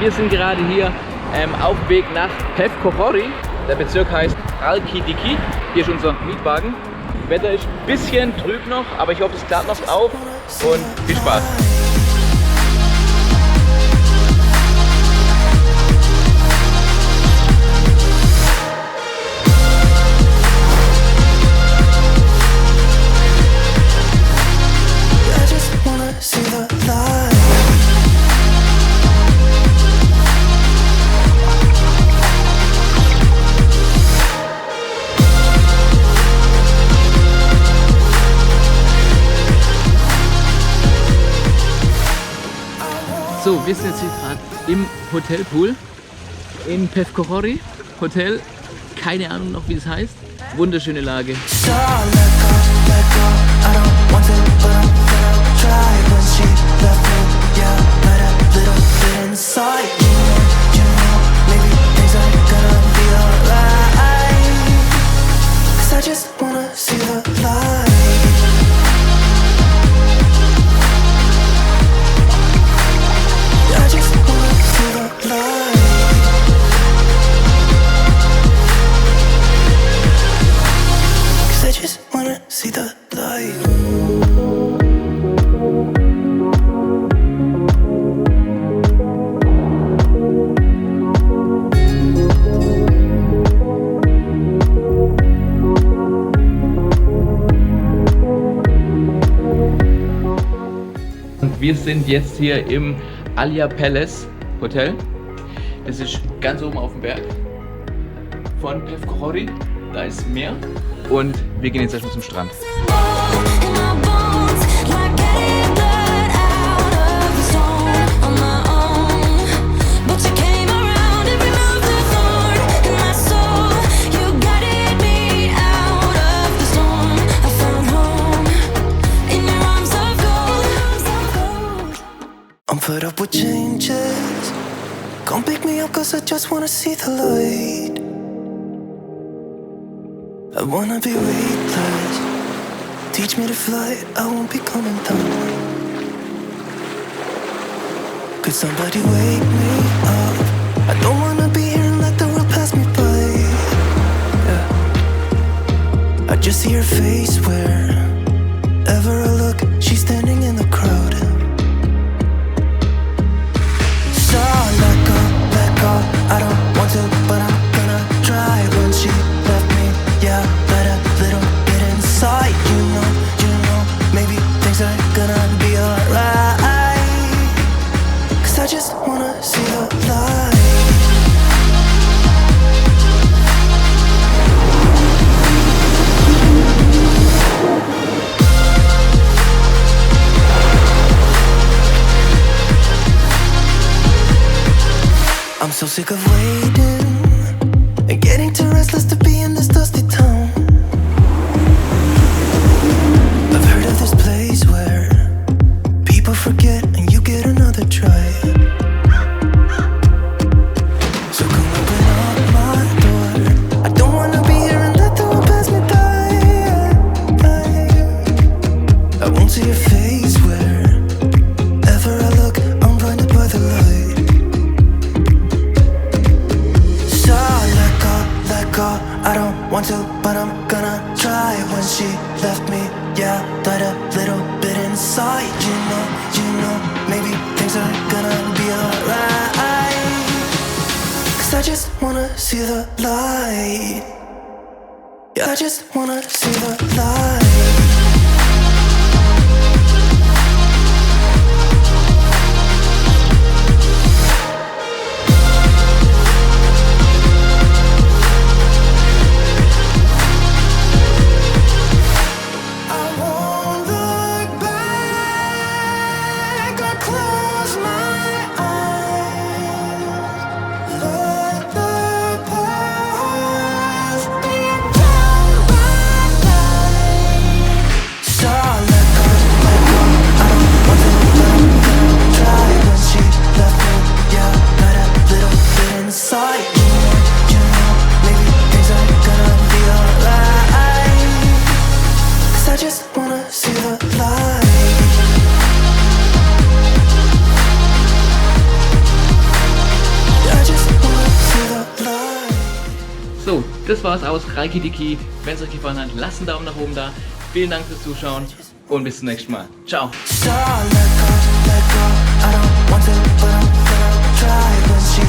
Wir sind gerade hier auf dem Weg nach Pevkohori. Der Bezirk heißt Halkidiki. Hier ist unser Mietwagen. Wetter ist ein bisschen trüb noch, aber ich hoffe, es klappt noch auf und viel Spaß. So, wir sind jetzt hier gerade im Hotelpool in Pevkohori Hotel. Keine Ahnung noch, wie es heißt. Wunderschöne Lage. Wir sind jetzt hier im Alia Palace Hotel. Das ist ganz oben auf dem Berg von Pevkohori. Da ist Meer und wir gehen jetzt erstmal zum Strand. Put up with changes. Come pick me up cause I just wanna see the light. I wanna be weightless. Teach me to fly, I won't be coming down. Could somebody wake me up? I don't wanna be here and let the world pass me by. Yeah. I just see her face wherever I look. She's standing in the crowd. I don't want to, but I'm gonna try. When she left me, yeah, let a little bit inside. You know, maybe things are gonna be alright. Cause I just wanna see the light. I'm so sick of waiting and getting too restless to be in this dusty town. I've heard of this place where people forget and you get another try. So come open up my door. I don't wanna be here and let the world pass me by. I won't see your face wherever I look. I'm blinded by the light. I don't want to, but I'm gonna try. When she left me, yeah, died a little bit inside. You know, maybe things are gonna be alright. Cause I just wanna see the light. Yeah, I just wanna see the light. Das war's aus Ralkidiki. Wenn es euch gefallen hat, lasst einen Daumen nach oben da. Vielen Dank fürs Zuschauen und bis zum nächsten Mal. Ciao. So let go, let go. I don't want to, but I'm gonna try when she